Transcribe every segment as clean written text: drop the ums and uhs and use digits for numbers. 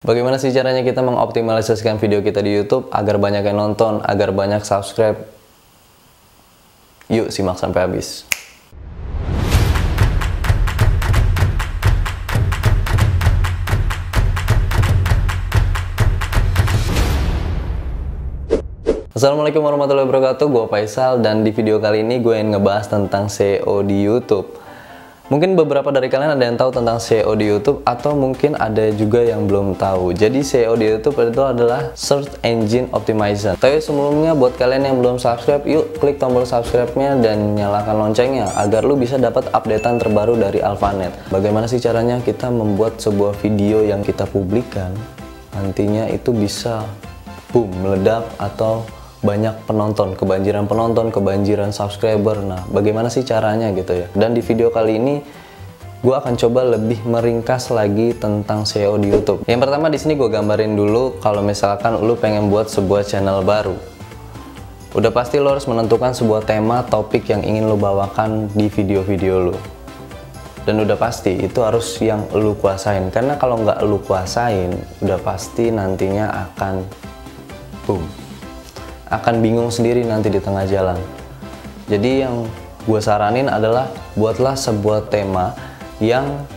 Bagaimana sih caranya kita mengoptimalisasikan video kita di YouTube agar banyak yang nonton, agar banyak subscribe? Yuk simak sampai habis. Assalamualaikum warahmatullahi wabarakatuh, gue Faisal dan di video kali ini gue ingin ngebahas tentang SEO di YouTube. Mungkin beberapa dari kalian ada yang tahu tentang SEO di YouTube atau mungkin ada juga yang belum tahu. Jadi SEO di YouTube itu adalah Search Engine Optimization. Tapi sebelumnya buat kalian yang belum subscribe, yuk klik tombol subscribe-nya dan nyalakan loncengnya agar lu bisa dapat updatean terbaru dari Alphanet. Bagaimana sih caranya kita membuat sebuah video yang kita publikkan nantinya itu bisa boom, meledak atau banyak penonton, kebanjiran subscriber. Nah, bagaimana sih caranya gitu ya? Dan di video kali ini gue akan coba lebih meringkas lagi tentang SEO di YouTube. Yang pertama di sini gue gambarin dulu kalau misalkan lu pengen buat sebuah channel baru. Udah pasti lo harus menentukan sebuah tema, topik yang ingin lo bawakan di video-video lo. Dan udah pasti itu harus yang lu kuasain. Karena kalau nggak lu kuasain, udah pasti nantinya akan boom, akan bingung sendiri nanti di tengah jalan. Jadi yang gue saranin adalah buatlah sebuah tema yang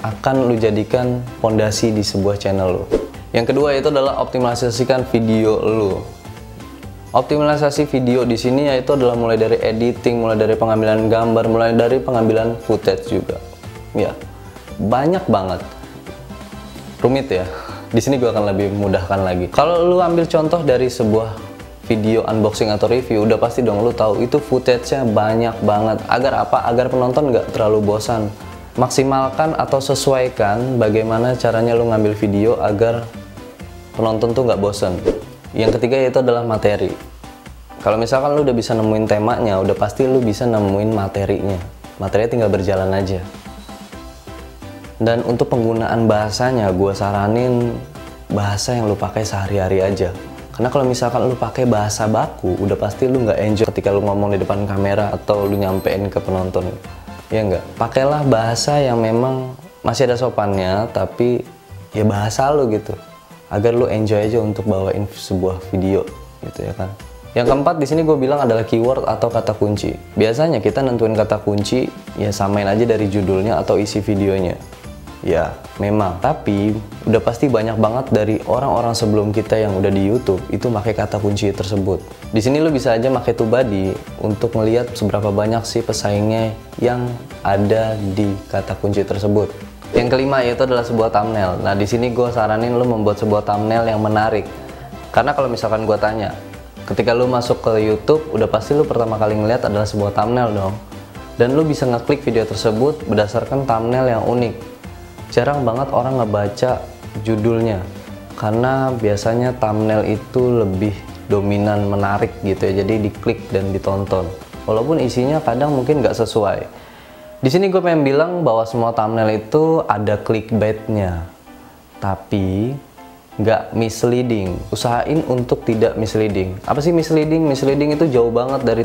akan lu jadikan fondasi di sebuah channel lu. Yang kedua itu adalah optimalisasikan video lu. Optimalisasi video di sini yaitu adalah mulai dari editing, mulai dari pengambilan gambar, mulai dari pengambilan footage juga. Ya, banyak banget. Rumit ya. Di sini gue akan lebih mudahkan lagi. Kalau lu ambil contoh dari sebuah video unboxing atau review, udah pasti dong lu tahu itu footage-nya banyak banget. Agar apa? Agar penonton nggak terlalu bosan. Maksimalkan atau sesuaikan bagaimana caranya lu ngambil video agar penonton tuh nggak bosan. Yang ketiga yaitu adalah materi. Kalau misalkan lu udah bisa nemuin temanya, udah pasti lu bisa nemuin materinya. Materinya tinggal berjalan aja. Dan untuk penggunaan bahasanya, gue saranin bahasa yang lu pakai sehari-hari aja. Karena kalau misalkan lu pakai bahasa baku, udah pasti lu nggak enjoy ketika lu ngomong di depan kamera atau lu nyampein ke penonton. Ya nggak? Pakailah bahasa yang memang masih ada sopannya, tapi ya bahasa lu gitu. Agar lu enjoy aja untuk bawain sebuah video gitu ya kan. Yang keempat di sini gue bilang adalah keyword atau kata kunci. Biasanya kita nentuin kata kunci, ya samain aja dari judulnya atau isi videonya. Ya, memang. Tapi udah pasti banyak banget dari orang-orang sebelum kita yang udah di YouTube itu pakai kata kunci tersebut. Di sini lu bisa aja pakai TubeBuddy untuk melihat seberapa banyak sih pesaingnya yang ada di kata kunci tersebut. Yang kelima yaitu adalah sebuah thumbnail. Nah, di sini gue saranin lu membuat sebuah thumbnail yang menarik. Karena kalau misalkan gue tanya, ketika lu masuk ke YouTube, udah pasti lu pertama kali ngeliat adalah sebuah thumbnail dong. Dan lu bisa ngeklik video tersebut berdasarkan thumbnail yang unik. Jarang banget orang ngebaca judulnya karena biasanya thumbnail itu lebih dominan menarik gitu ya, jadi diklik dan ditonton walaupun isinya kadang mungkin nggak sesuai. Di sini gue pengen bilang bahwa semua thumbnail itu ada clickbaitnya tapi nggak misleading. Usahain untuk tidak misleading. Apa sih misleading? Misleading itu jauh banget dari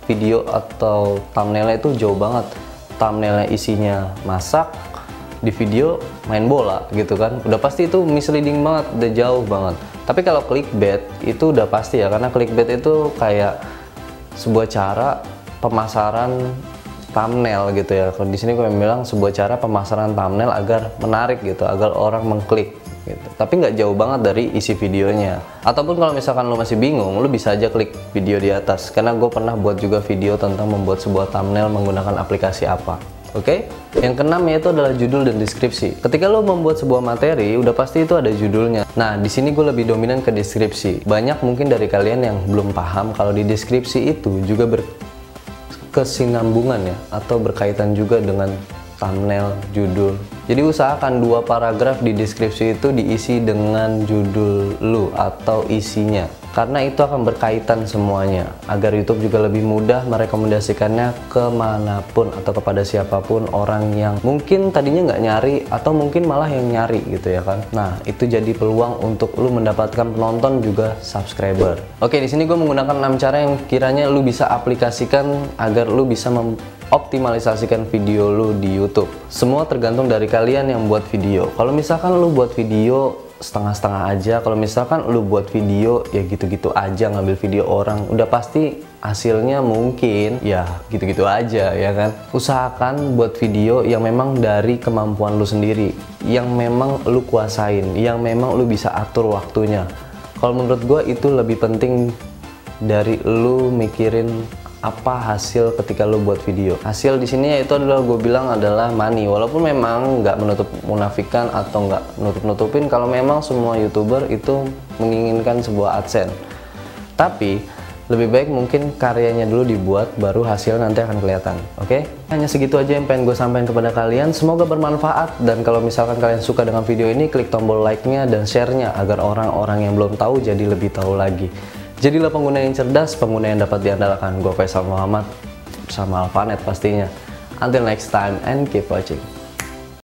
video atau thumbnailnya, itu jauh banget. Thumbnailnya isinya masak, di video main bola gitu kan, udah pasti itu misleading banget, udah jauh banget. Tapi kalau clickbait itu udah pasti ya, karena clickbait itu kayak sebuah cara pemasaran thumbnail gitu ya. Kalau di sini gue bilang sebuah cara pemasaran thumbnail agar menarik gitu, agar orang mengklik gitu. Tapi nggak jauh banget dari isi videonya. Ataupun kalau misalkan lo masih bingung, lo bisa aja klik video di atas, karena gue pernah buat juga video tentang membuat sebuah thumbnail menggunakan aplikasi apa. Oke, yang keenam yaitu adalah judul dan deskripsi. Ketika lo membuat sebuah materi, udah pasti itu ada judulnya. Nah, di sini gue lebih dominan ke deskripsi. Banyak mungkin dari kalian yang belum paham kalau di deskripsi itu juga berkesinambungan ya, atau berkaitan juga dengan thumbnail, judul. Jadi usahakan 2 paragraf di deskripsi itu diisi dengan judul lu atau isinya. Karena itu akan berkaitan semuanya, agar YouTube juga lebih mudah merekomendasikannya kemanapun atau kepada siapapun orang yang mungkin tadinya nggak nyari atau mungkin malah yang nyari gitu ya kan. Nah, itu jadi peluang untuk lu mendapatkan penonton juga subscriber. Oke, di sini gue menggunakan 6 cara yang kiranya lu bisa aplikasikan agar lu bisa optimalisasikan video lu di YouTube. Semua tergantung dari kalian yang buat video. Kalau misalkan lu buat video setengah-setengah aja. Kalau misalkan lu buat video ya gitu-gitu aja, ngambil video orang, udah pasti hasilnya mungkin ya gitu-gitu aja ya kan. Usahakan buat video yang memang dari kemampuan lu sendiri, yang memang lu kuasain, yang memang lu bisa atur waktunya. Kalau menurut gue itu lebih penting dari lu mikirin apa hasil ketika lu buat video. Hasil di sini yaitu adalah gue bilang adalah money. Walaupun memang nggak menutup munafikan atau nggak nutup-nutupin kalau memang semua YouTuber itu menginginkan sebuah AdSense. Tapi lebih baik mungkin karyanya dulu dibuat, baru hasil nanti akan kelihatan. Oke? Hanya segitu aja yang pengen gue sampaikan kepada kalian. Semoga bermanfaat, dan kalau misalkan kalian suka dengan video ini, klik tombol like-nya dan share-nya agar orang-orang yang belum tahu jadi lebih tahu lagi. Jadilah pengguna yang cerdas, pengguna yang dapat diandalkan. Gue Faisal Muhammad, sama Alphanet pastinya. Until next time and keep watching.